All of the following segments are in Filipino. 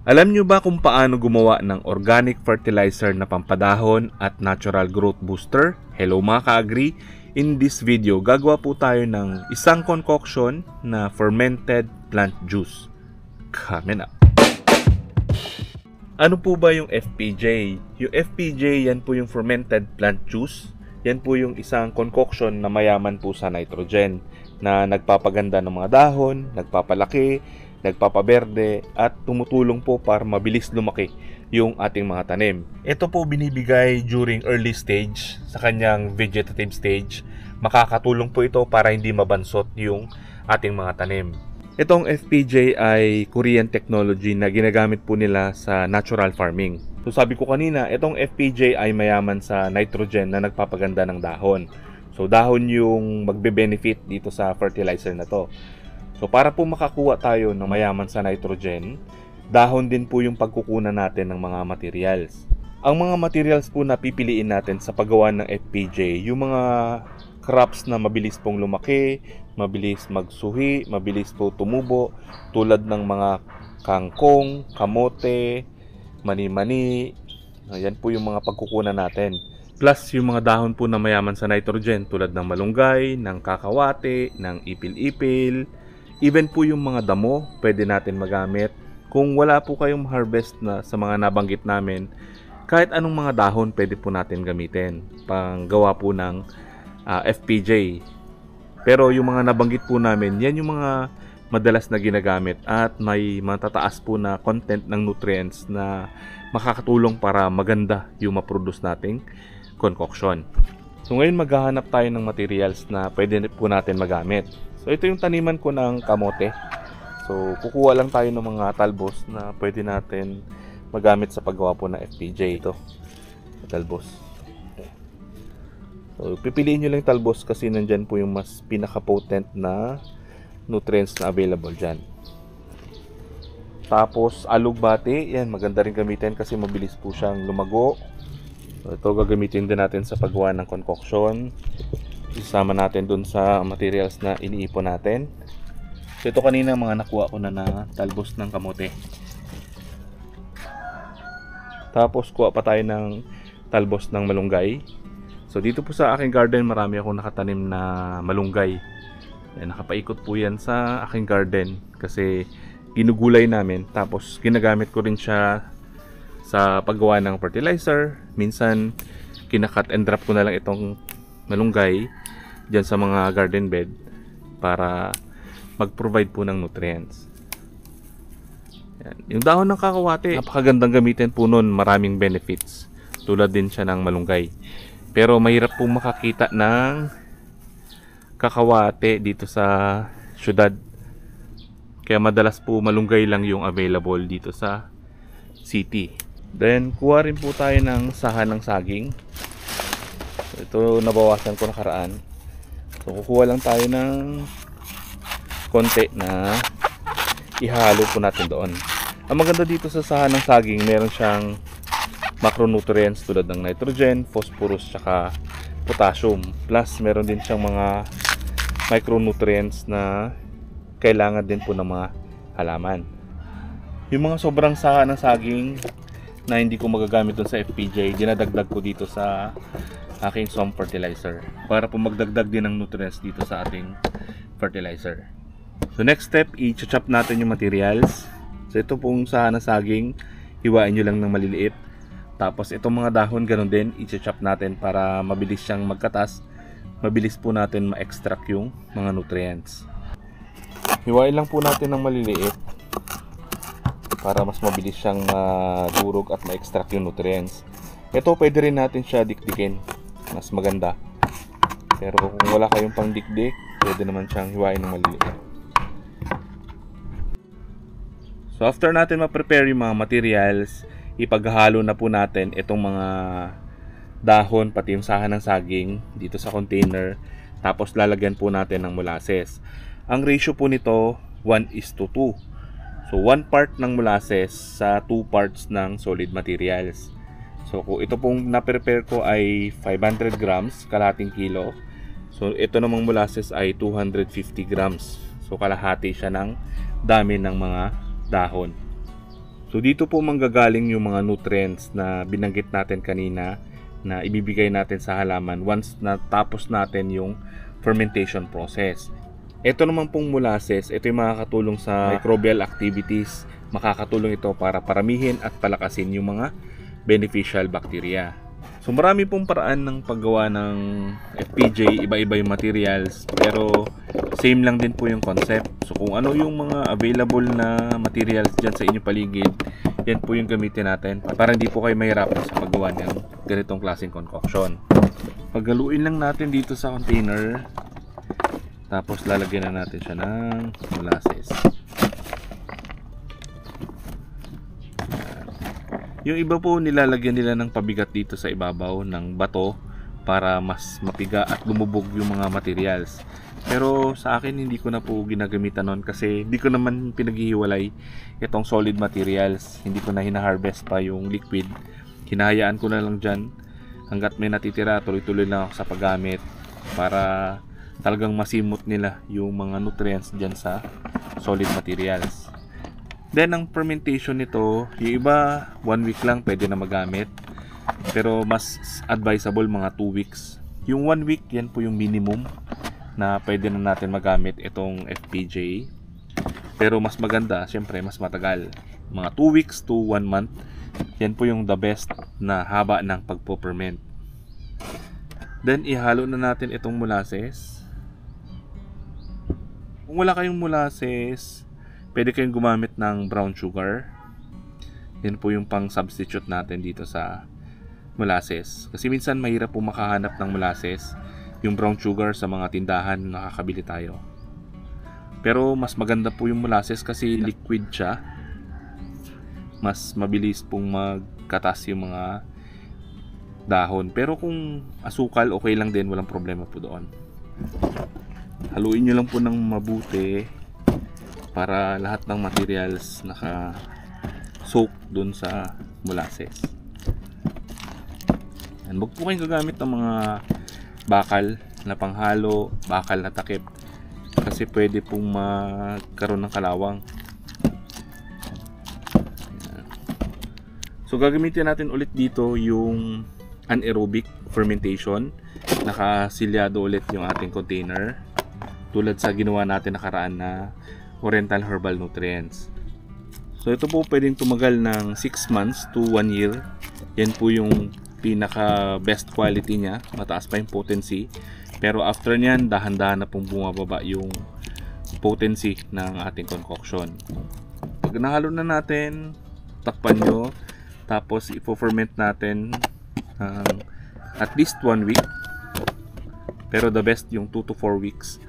Alam nyo ba kung paano gumawa ng organic fertilizer na pampadahon at natural growth booster? Hello mga ka-agri! In this video, gagawa po tayo ng isang concoction na fermented plant juice. Coming up! Ano po ba yung FPJ? Yung FPJ, yan po yung fermented plant juice. Yan po yung isang concoction na mayaman po sa nitrogen na nagpapaganda ng mga dahon, nagpapalaki, nagpapaberde at tumutulong po para mabilis lumaki yung ating mga tanim. Ito po binibigay during early stage sa kanyang vegetative stage. Makakatulong po ito para hindi mabansot yung ating mga tanim. Itong FPJ ay Korean technology na ginagamit po nila sa natural farming. So sabi ko kanina, itong FPJ ay mayaman sa nitrogen na nagpapaganda ng dahon. So dahon yung magbe-benefit dito sa fertilizer na to. So para po makakuha tayo ng mayaman sa nitrogen, dahon din po yung pagkukunan natin ng mga materials. Ang mga materials po na pipiliin natin sa paggawa ng FPJ, yung mga crops na mabilis pong lumaki, mabilis magsuhi, mabilis po tumubo, tulad ng mga kangkong, kamote, mani-mani. Ayan po yung mga pagkukunan natin. Plus yung mga dahon po na mayaman sa nitrogen tulad ng malunggay, ng kakawate, ng ipil-ipil. Even po yung mga damo, pwede natin magamit. Kung wala po kayong harvest na sa mga nabanggit namin, kahit anong mga dahon pwede po natin gamitin panggawa po ng FPJ. Pero yung mga nabanggit po namin, yan yung mga madalas na ginagamit at may matataas po na content ng nutrients na makakatulong para maganda yung maproduce nating concoction. So ngayon maghahanap tayo ng materials na pwede po natin magamit. So ito yung taniman ko ng kamote. So kukuha lang tayo ng mga talbos na pwede natin magamit sa paggawa po ng FPJ. Ito, talbos. So pipiliin nyo lang yung talbos kasi nandyan po yung mas pinaka-potent na nutrients na available dyan. Tapos alugbati, yan maganda rin gamitin kasi mabilis po siyang lumago. So ito gagamitin din natin sa paggawa ng concoction. Isama natin dun sa materials na iniipon natin. So ito kanina mga nakuha ko na talbos ng kamote. Tapos kuha pa tayo ng talbos ng malunggay. So dito po sa aking garden marami akong nakatanim na malunggay. Yan, nakapaikot po yan sa aking garden kasi ginugulay namin. Tapos ginagamit ko rin siya sa paggawa ng fertilizer. Minsan kinakat and drop ko na lang itong malunggay dyan sa mga garden bed para mag-provide po ng nutrients. Yan. Yung dahon ng kakawate, napakagandang gamitin po nun, maraming benefits. Tulad din siya ng malunggay. Pero mahirap po makakita ng kakawate dito sa syudad. Kaya madalas po malunggay lang yung available dito sa city. Then kuha rin po tayo ng sahan ng saging. Ito nabawasan ko nakaraan. So kukuha lang tayo ng konti na ihalo po natin doon. Ang maganda dito sa sahan ng saging, meron siyang macronutrients tulad ng nitrogen, phosphorus, tsaka potassium. Plus meron din siyang mga micronutrients na kailangan din po ng mga halaman. Yung mga sobrang sahan ng saging na hindi ko magagamit doon sa FPJ, dinadagdag ko dito sa aking swamp fertilizer para po magdagdag din ng nutrients dito sa ating fertilizer. So next step, i-chop natin yung materials. So ito pong sahan ng saging, hiwain nyo lang ng maliliit. Tapos itong mga dahon, ganun din, i-chop natin para mabilis siyang magkatas. Mabilis po natin ma-extract yung mga nutrients. Hiwain lang po natin ng maliliit para mas mabilis siyang madurog at ma-extract yung nutrients. Ito pwede rin natin siya dikdikin, mas maganda. Pero kung wala kayong pang dikdik, pwede naman siyang hiwain ng maliliit. So after natin ma-prepare yung mga materials, ipaghalo na po natin itong mga dahon pati yung sahan ng saging dito sa container. Tapos lalagyan po natin ng molasses. Ang ratio po nito 1:2. So 1 part ng molasses sa 2 parts ng solid materials. So kung ito pong na-prepare ko ay 500 grams, kalahating kilo. So ito namang molasses ay 250 grams. So kalahati siya ng dami ng mga dahon. So dito po manggagaling yung mga nutrients na binanggit natin kanina na ibibigay natin sa halaman once na tapos natin yung fermentation process. Ito naman pong molasses, ito yung makakatulong sa microbial activities. Makakatulong ito para paramihin at palakasin yung mga beneficial bacteria. So marami pong paraan ng paggawa ng FPJ, iba-iba yung materials, pero same lang din po yung concept. So kung ano yung mga available na materials dyan sa inyong paligid, yan po yung gamitin natin para hindi po kayo mahirapan sa paggawa ng ganitong klaseng concoction. Paghaluin lang natin dito sa container, tapos lalagyan na natin siya ng molasses. Yung iba po nilalagyan nila ng pabigat dito sa ibabaw ng bato para mas mapiga at lumubog yung mga materials. Pero sa akin hindi ko na po ginagamitan nun kasi hindi ko naman pinaghihiwalay itong solid materials. Hindi ko na hina-harvest pa yung liquid. Hinahayaan ko na lang dyan hanggat may natitira, tuloy-tuloy lang ako sa paggamit para talagang masimot nila yung mga nutrients dyan sa solid materials. Then ang fermentation nito, yung iba 1 week lang pwede na magamit, pero mas advisable mga 2 weeks. Yung 1 week, yan po yung minimum na pwede na natin magamit itong FPJ. Pero mas maganda, syempre mas matagal, mga 2 weeks to 1 month. Yan po yung the best na haba ng pagpo-ferment. Then ihalo na natin itong molasses. Kung wala kayong molasses, pwede kayong gumamit ng brown sugar. Yan po yung pang substitute natin dito sa molasses. Kasi minsan mahirap po makahanap ng molasses, yung brown sugar sa mga tindahan na nakakabili tayo. Pero mas maganda po yung molasses kasi liquid siya. Mas mabilis pong magkatas yung mga dahon. Pero kung asukal, okay lang din, walang problema po doon. Haluin nyo lang po ng mabuti para lahat ng materials naka-soak dun sa molasses. And wag po kayong gagamit ng mga bakal na panghalo, bakal na takip, kasi pwede pong magkaroon ng kalawang. So gagamitin natin ulit dito yung anaerobic fermentation. Nakasilyado ulit yung ating container, tulad sa ginawa natin nakaraan na Oriental Herbal Nutrients. So ito po pwedeng tumagal ng 6 months to 1 year. Yan po yung pinaka best quality niya, mataas pa yung potency. Pero after nyan, dahan-dahan na pong bumababa yung potency ng ating concoction. Pag nahalo na natin, takpan nyo, tapos ipo-ferment natin at least 1 week. Pero the best yung 2 to 4 weeks.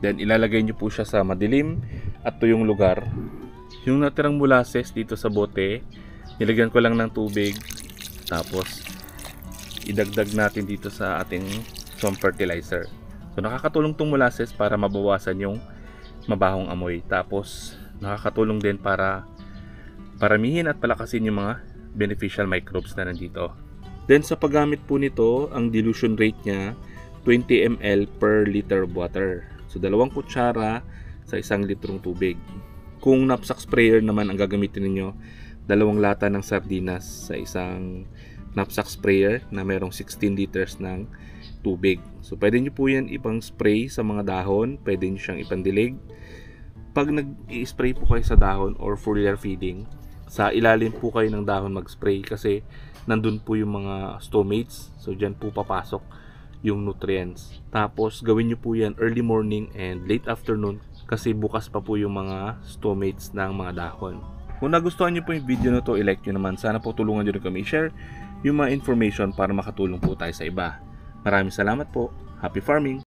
Then ilalagay nyo po siya sa madilim at tuyong lugar. Yung natirang molasses dito sa bote, nilagyan ko lang ng tubig. Tapos idagdag natin dito sa ating some fertilizer. So nakakatulong tong molasses para mabawasan yung mabahong amoy. Tapos nakakatulong din para paramihin at palakasin yung mga beneficial microbes na nandito. Then sa paggamit po nito, ang dilution rate niya 20 ml per liter of water. So 2 kutsara sa 1 litrong tubig. Kung knapsack sprayer naman ang gagamitin niyo, 2 lata ng sardinas sa isang knapsack sprayer na mayroong 16 liters ng tubig. So pwede niyo po yan ipang spray sa mga dahon, pwede niyo siyang ipandilig. Pag nag-i-spray po kayo sa dahon or foliar feeding, sa ilalim po kayo ng dahon mag-spray kasi nandun po yung mga stomates. So dyan po papasok yung nutrients. Tapos gawin nyo po yan early morning and late afternoon kasi bukas pa po yung mga stomates ng mga dahon. Kung nagustuhan nyo po yung video na to, i-like nyo naman. Sana po tulungan nyo rin kami i-share yung mga information para makatulong po tayo sa iba. Maraming salamat po. Happy farming!